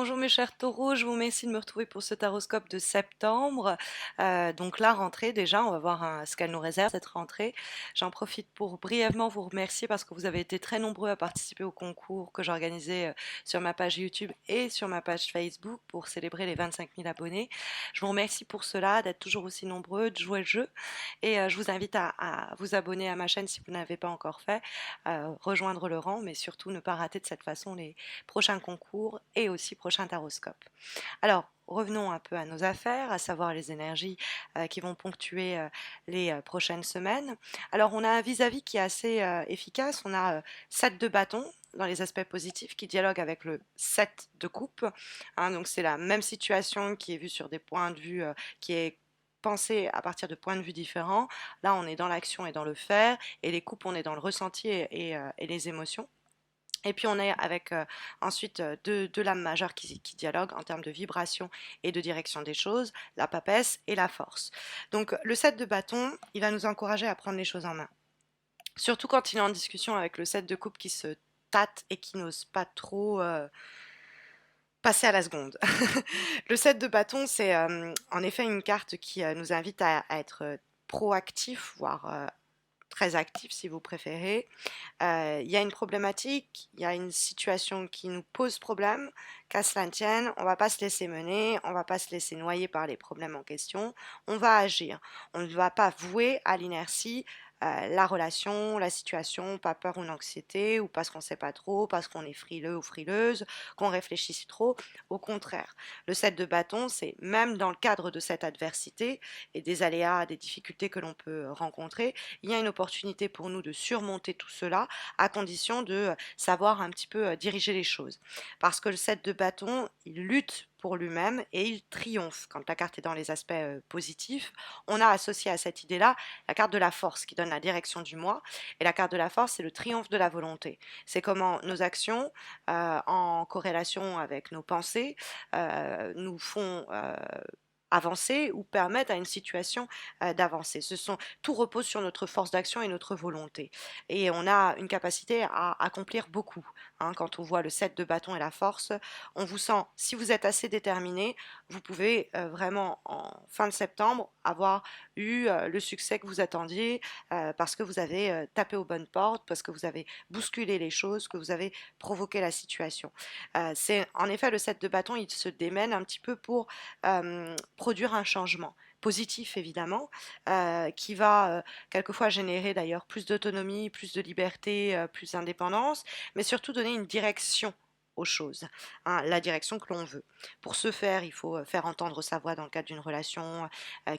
Bonjour mes chers taureaux, je vous remercie de me retrouver pour ce taroscope de septembre. Donc la rentrée déjà, on va voir ce qu'elle nous réserve cette rentrée. J'en profite pour brièvement vous remercier parce que vous avez été très nombreux à participer au concours que j'organisais sur ma page YouTube et sur ma page Facebook pour célébrer les 25 000 abonnés. Je vous remercie pour cela, d'être toujours aussi nombreux, de jouer le jeu. Et je vous invite à vous abonner à ma chaîne si vous n'avez pas encore fait, rejoindre le rang, mais surtout ne pas rater de cette façon les prochains concours et aussi prochain taroscope. Alors, revenons un peu à nos affaires, à savoir les énergies qui vont ponctuer les prochaines semaines. Alors, on a un vis-à-vis qui est assez efficace. On a 7 de bâton dans les aspects positifs qui dialogue avec le 7 de coupe. Hein, donc, c'est la même situation qui est vue sur des points de vue qui est pensée à partir de points de vue différents. Là, on est dans l'action et dans le faire, et les coupes, on est dans le ressenti et les émotions. Et puis on est avec ensuite deux lames majeures qui dialoguent en termes de vibration et de direction des choses, la papesse et la force. Donc le 7 de bâton, il va nous encourager à prendre les choses en main. Surtout quand il est en discussion avec le 7 de coupe qui se tâte et qui n'ose pas trop passer à la seconde. Le 7 de bâton, c'est en effet une carte qui nous invite à être proactif, voire très actif si vous préférez. Il y a une problématique, il y a une situation qui nous pose problème, qu'à cela ne tienne, on ne va pas se laisser mener, on ne va pas se laisser noyer par les problèmes en question, on va agir. On ne va pas vouer à l'inertie la relation, la situation, pas peur ou anxiété, ou parce qu'on ne sait pas trop, parce qu'on est frileux ou frileuse, qu'on réfléchit trop. Au contraire, le 7 de bâton, c'est même dans le cadre de cette adversité et des aléas, des difficultés que l'on peut rencontrer, il y a une opportunité pour nous de surmonter tout cela à condition de savoir un petit peu diriger les choses. Parce que le 7 de bâton, il lutte pour lui-même et il triomphe. Quand la carte est dans les aspects positifs, on a associé à cette idée-là la carte de la force qui donne la direction du moi. Et la carte de la force, c'est le triomphe de la volonté. C'est comment nos actions, en corrélation avec nos pensées, nous font avancer ou permettre à une situation d'avancer. Tout repose sur notre force d'action et notre volonté. Et on a une capacité à accomplir beaucoup. Hein. Quand on voit le 7 de bâton et la force, on vous sent, si vous êtes assez déterminé, vous pouvez vraiment en fin de septembre avoir eu le succès que vous attendiez parce que vous avez tapé aux bonnes portes, parce que vous avez bousculé les choses, que vous avez provoqué la situation. C'est en effet le 7 de bâton, il se démène un petit peu pour produire un changement positif évidemment, qui va quelquefois générer d'ailleurs plus d'autonomie, plus de liberté, plus d'indépendance, mais surtout donner une direction aux choses, hein, la direction que l'on veut. Pour ce faire, il faut faire entendre sa voix dans le cadre d'une relation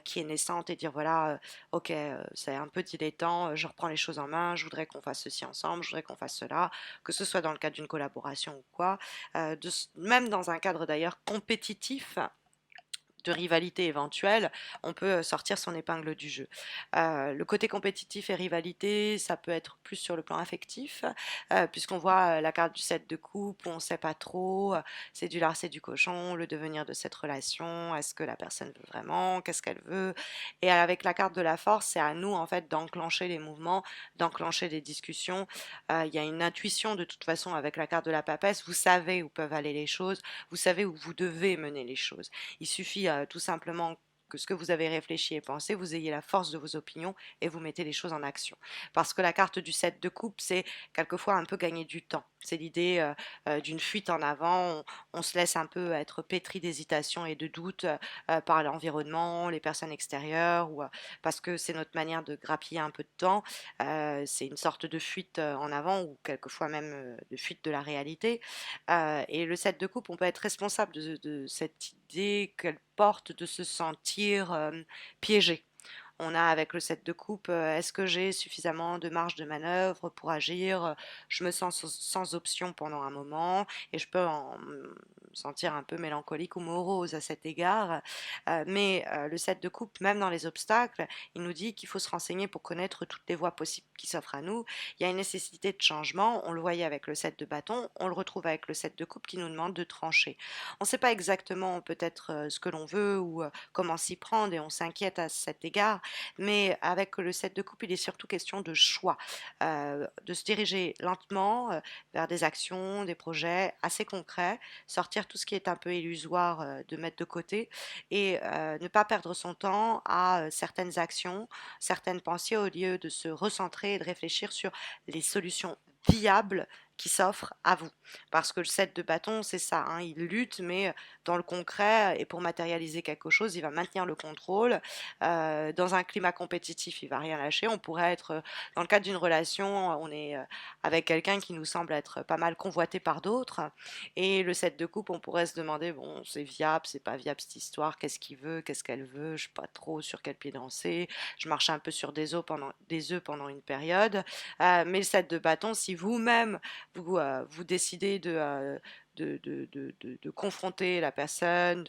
qui est naissante et dire voilà, ok, c'est un peu dilettant, je reprends les choses en main, je voudrais qu'on fasse ceci ensemble, je voudrais qu'on fasse cela, que ce soit dans le cadre d'une collaboration ou quoi, même dans un cadre d'ailleurs compétitif, de rivalité éventuelle, on peut sortir son épingle du jeu. Le côté compétitif et rivalité, ça peut être plus sur le plan affectif, puisqu'on voit la carte du 7 de coupe, où on ne sait pas trop, c'est du lard, c'est du cochon, le devenir de cette relation, est-ce que la personne veut vraiment, qu'est-ce qu'elle veut, et avec la carte de la force, c'est à nous en fait d'enclencher les mouvements, d'enclencher des discussions. Il y a une intuition de toute façon avec la carte de la papesse, vous savez où peuvent aller les choses, vous savez où vous devez mener les choses. Il suffit tout simplement que ce que vous avez réfléchi et pensé, vous ayez la force de vos opinions et vous mettez les choses en action. Parce que la carte du 7 de coupe, c'est quelquefois un peu gagner du temps. C'est l'idée d'une fuite en avant. On se laisse un peu être pétri d'hésitation et de doute par l'environnement, les personnes extérieures, ou parce que c'est notre manière de grappiller un peu de temps. C'est une sorte de fuite en avant ou quelquefois même de fuite de la réalité. Et le 7 de coupe, on peut être responsable de cette idée qu'elle porte de se sentir piégé. On a avec le 7 de coupe, est-ce que j'ai suffisamment de marge de manœuvre pour agir? Je me sens sans option pendant un moment et je peux me sentir un peu mélancolique ou morose à cet égard. Mais le 7 de coupe, même dans les obstacles, il nous dit qu'il faut se renseigner pour connaître toutes les voies possibles qui s'offrent à nous. Il y a une nécessité de changement, on le voyait avec le 7 de bâton, on le retrouve avec le 7 de coupe qui nous demande de trancher. On ne sait pas exactement peut-être ce que l'on veut ou comment s'y prendre et on s'inquiète à cet égard, mais avec le 7 de coupe, il est surtout question de choix, de se diriger lentement vers des actions, des projets assez concrets, sortir faire tout ce qui est un peu illusoire, de mettre de côté et ne pas perdre son temps à certaines actions, certaines pensées au lieu de se recentrer et de réfléchir sur les solutions viables qui s'offrent à vous. Parce que le 7 de bâton, c'est ça, hein, il lutte, mais dans le concret, et pour matérialiser quelque chose, il va maintenir le contrôle. Dans un climat compétitif, il va rien lâcher. On pourrait être, dans le cadre d'une relation, on est avec quelqu'un qui nous semble être pas mal convoité par d'autres. Et le 7 de coupe, on pourrait se demander, bon, c'est viable, c'est pas viable cette histoire, qu'est-ce qu'il veut, qu'est-ce qu'elle veut, je sais pas trop sur quel pied danser, je marche un peu sur des œufs pendant une période. Mais le 7 de bâton, si vous-même, vous décidez de confronter la personne,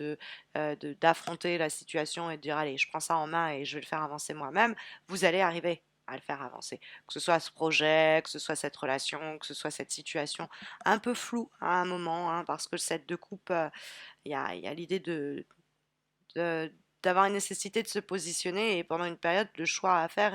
d'affronter la situation et de dire, allez, je prends ça en main et je vais le faire avancer moi-même, vous allez arriver à le faire avancer. Que ce soit ce projet, que ce soit cette relation, que ce soit cette situation un peu floue à un moment, hein, parce que le 7 de coupe, il y a l'idée de- d'avoir une nécessité de se positionner et pendant une période, le choix à faire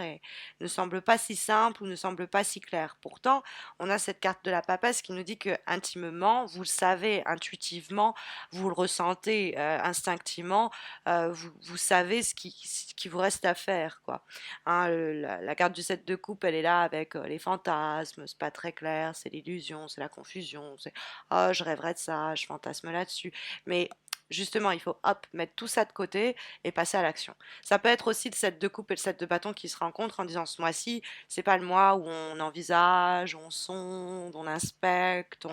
ne semble pas si simple ou ne semble pas si clair. Pourtant, on a cette carte de la papesse qui nous dit que intimement, vous le savez, intuitivement, vous le ressentez instinctivement, vous savez ce qui vous reste à faire, quoi. Hein, la carte du 7 de coupe, elle est là avec les fantasmes, c'est pas très clair, c'est l'illusion, c'est la confusion, c'est oh, je rêverais de ça, je fantasme là-dessus. Mais justement, il faut hop, mettre tout ça de côté et passer à l'action. Ça peut être aussi le set de coupe et le set de bâton qui se rencontrent en disant ce mois-ci, c'est pas le mois où on envisage, on sonde, on inspecte,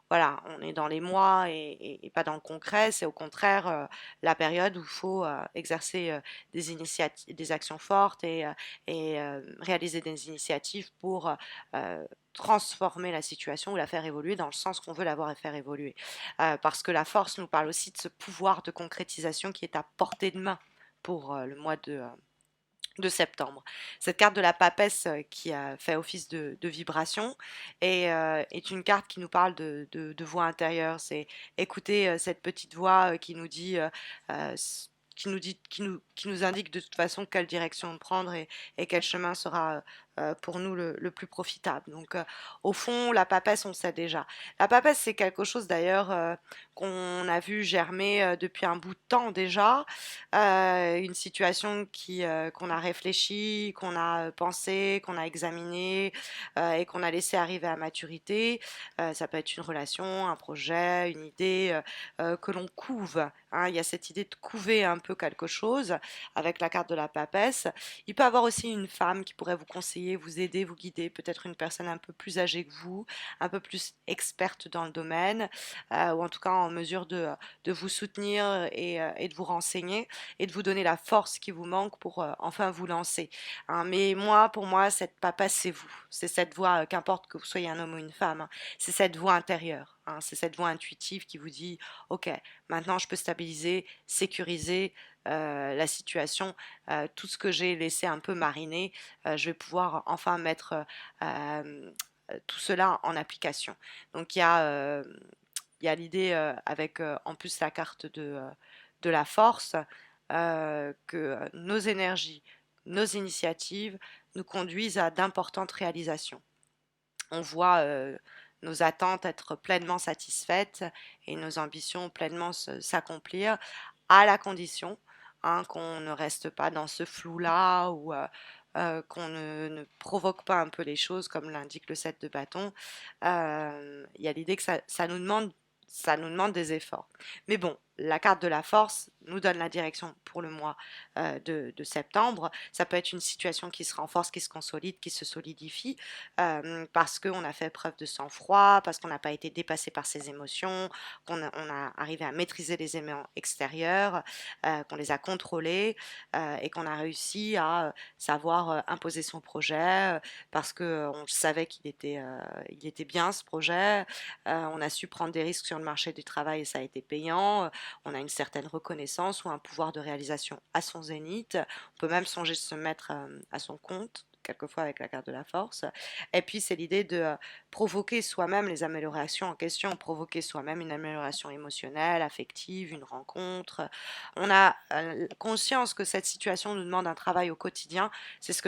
voilà, on est dans les mois et pas dans le concret. C'est au contraire la période où il faut exercer des actions fortes et réaliser des initiatives pour transformer la situation ou la faire évoluer dans le sens qu'on veut la voir et faire évoluer. Parce que la force nous parle aussi de ce pouvoir de concrétisation qui est à portée de main pour le mois de septembre. Cette carte de la papesse qui a fait office de vibration est une carte qui nous parle de voix intérieure. C'est écouter cette petite voix euh, qui nous indique de toute façon quelle direction prendre et quel chemin sera pour nous le plus profitable. Donc, au fond, la papesse, on sait déjà. La papesse, c'est quelque chose d'ailleurs qu'on a vu germer depuis un bout de temps déjà, une situation qu'on a réfléchi, qu'on a pensé, qu'on a examiné et qu'on a laissé arriver à maturité. Ça peut être une relation, un projet, une idée que l'on couve. Hein. Il y a cette idée de couver un peu quelque chose avec la carte de la papesse. Il peut y avoir aussi une femme qui pourrait vous conseiller, vous aider, vous guider, peut-être une personne un peu plus âgée que vous, un peu plus experte dans le domaine, ou en tout cas en mesure de vous soutenir et de vous renseigner et de vous donner la force qui vous manque pour enfin vous lancer. Hein. Mais moi, pour moi, cette papesse, c'est vous. C'est cette voix, qu'importe que vous soyez un homme ou une femme, hein, c'est cette voix intérieure. Hein, c'est cette voix intuitive qui vous dit, OK, maintenant je peux stabiliser, sécuriser la situation, tout ce que j'ai laissé un peu mariner, je vais pouvoir enfin mettre tout cela en application. Donc il y a l'idée avec en plus la carte de la force que nos énergies, nos initiatives nous conduisent à d'importantes réalisations. On voit nos attentes être pleinement satisfaites et nos ambitions pleinement s'accomplir à la condition hein, qu'on ne reste pas dans ce flou-là ou qu'on ne provoque pas un peu les choses comme l'indique le 7 de bâton. Il y a l'idée que ça nous demande des efforts. Mais bon, la carte de la force nous donne la direction pour le mois de septembre. Ça peut être une situation qui se renforce, qui se consolide, qui se solidifie, parce qu'on a fait preuve de sang-froid, parce qu'on n'a pas été dépassé par ses émotions, qu'on a arrivé à maîtriser les éléments extérieurs, qu'on les a contrôlés et qu'on a réussi à savoir imposer son projet parce qu'on savait il était bien ce projet. On a su prendre des risques sur le marché du travail et ça a été payant. On a une certaine reconnaissance ou un pouvoir de réalisation à son zénith. On peut même songer de se mettre à son compte quelquefois avec la carte de la force. Et puis c'est l'idée de provoquer soi-même les améliorations en question, provoquer soi-même une amélioration émotionnelle, affective, une rencontre. On a conscience que cette situation nous demande un travail au quotidien. C'est ce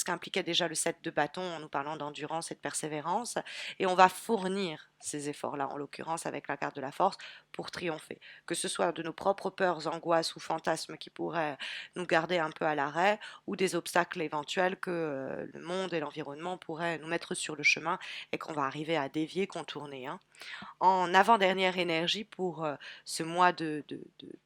qu'impliquait déjà le 7 de bâton en nous parlant d'endurance et de persévérance. Et on va fournir ces efforts-là, en l'occurrence avec la carte de la force, pour triompher. Que ce soit de nos propres peurs, angoisses ou fantasmes qui pourraient nous garder un peu à l'arrêt, ou des obstacles éventuels que le monde et l'environnement pourraient nous mettre sur le chemin et qu'on va arriver à dévier, contourner, hein. En avant-dernière énergie pour ce mois de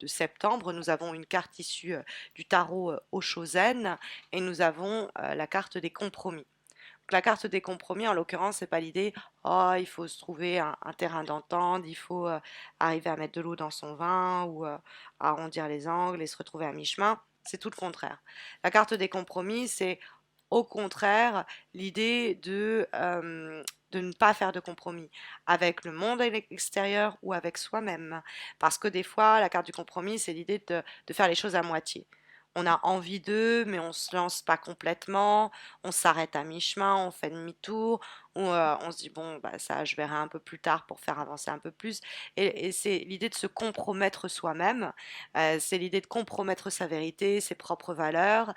septembre, nous avons une carte issue du tarot Oshozen et nous avons la carte des compromis. Donc, la carte des compromis, en l'occurrence, c'est pas l'idée, oh, il faut se trouver un terrain d'entente, il faut arriver à mettre de l'eau dans son vin ou arrondir les angles et se retrouver à mi-chemin. C'est tout le contraire. La carte des compromis, c'est au contraire l'idée de ne pas faire de compromis avec le monde extérieur ou avec soi-même. Parce que des fois, la carte du compromis, c'est l'idée de faire les choses à moitié. On a envie d'eux, mais on ne se lance pas complètement, on s'arrête à mi-chemin, on fait demi-tour, ou on se dit, bon, bah, ça, je verrai un peu plus tard pour faire avancer un peu plus. Et c'est l'idée de se compromettre soi-même, c'est l'idée de compromettre sa vérité, ses propres valeurs,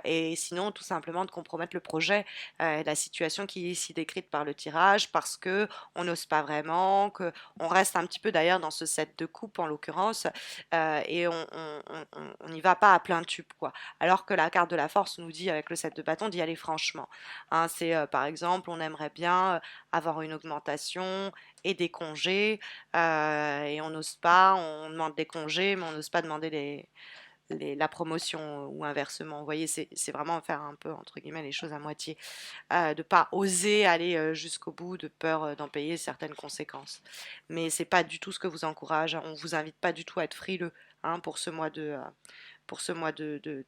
et sinon, tout simplement, de compromettre le projet, la situation qui est ici décrite par le tirage, parce que on n'ose pas vraiment, que on reste un petit peu d'ailleurs dans ce set de coupe en l'occurrence, et on n'y va pas à plein tube, quoi. Alors que la carte de la force nous dit, avec le set de bâton, d'y aller franchement. Hein, c'est par exemple, on aimerait bien avoir une augmentation et des congés, et on n'ose pas, on demande des congés, mais on n'ose pas demander la promotion ou inversement. Vous voyez, c'est vraiment faire un peu, entre guillemets, les choses à moitié. De ne pas oser aller jusqu'au bout de peur d'en payer certaines conséquences. Mais c'est pas du tout ce que vous encourage. On vous invite pas du tout à être frileux, hein, pour ce mois de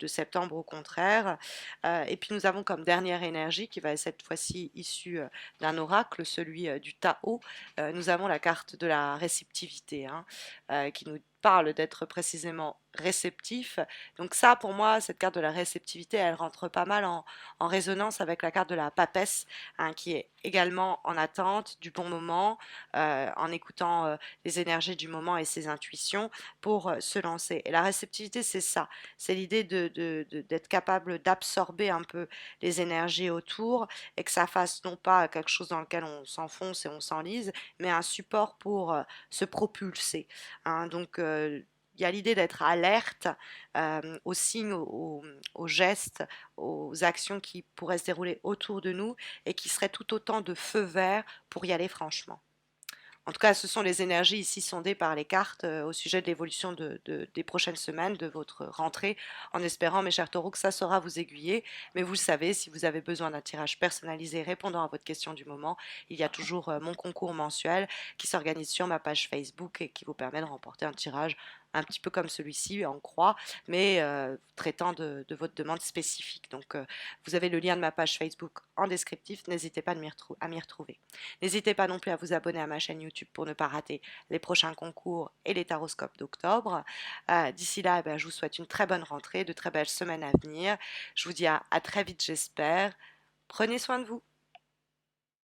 septembre, au contraire. Et puis nous avons comme dernière énergie, qui va être cette fois-ci issue d'un oracle, celui du Tao, nous avons la carte de la réceptivité, hein, qui nous parle d'être précisément réceptif. Donc ça, pour moi, cette carte de la réceptivité, elle rentre pas mal en résonance avec la carte de la papesse, hein, qui est également en attente du bon moment, en écoutant les énergies du moment et ses intuitions pour se lancer. Et la réceptivité, c'est ça, c'est l'idée d'être capable d'absorber un peu les énergies autour et que ça fasse non pas quelque chose dans lequel on s'enfonce et on s'enlise, mais un support pour se propulser, hein. Donc, il y a l'idée d'être alerte aux signes, aux gestes, aux actions qui pourraient se dérouler autour de nous et qui seraient tout autant de feu vert pour y aller franchement. En tout cas, ce sont les énergies ici sondées par les cartes au sujet de l'évolution des prochaines semaines, de votre rentrée, en espérant, mes chers taureaux, que ça saura vous aiguiller. Mais vous le savez, si vous avez besoin d'un tirage personnalisé répondant à votre question du moment, il y a toujours mon concours mensuel qui s'organise sur ma page Facebook et qui vous permet de remporter un tirage un petit peu comme celui-ci, en croix, mais traitant de votre demande spécifique. Donc, vous avez le lien de ma page Facebook en descriptif, n'hésitez pas à m'y retrouver. N'hésitez pas non plus à vous abonner à ma chaîne YouTube pour ne pas rater les prochains concours et les taroscopes d'octobre. D'ici là, je vous souhaite une très bonne rentrée, de très belles semaines à venir. Je vous dis à très vite, j'espère. Prenez soin de vous.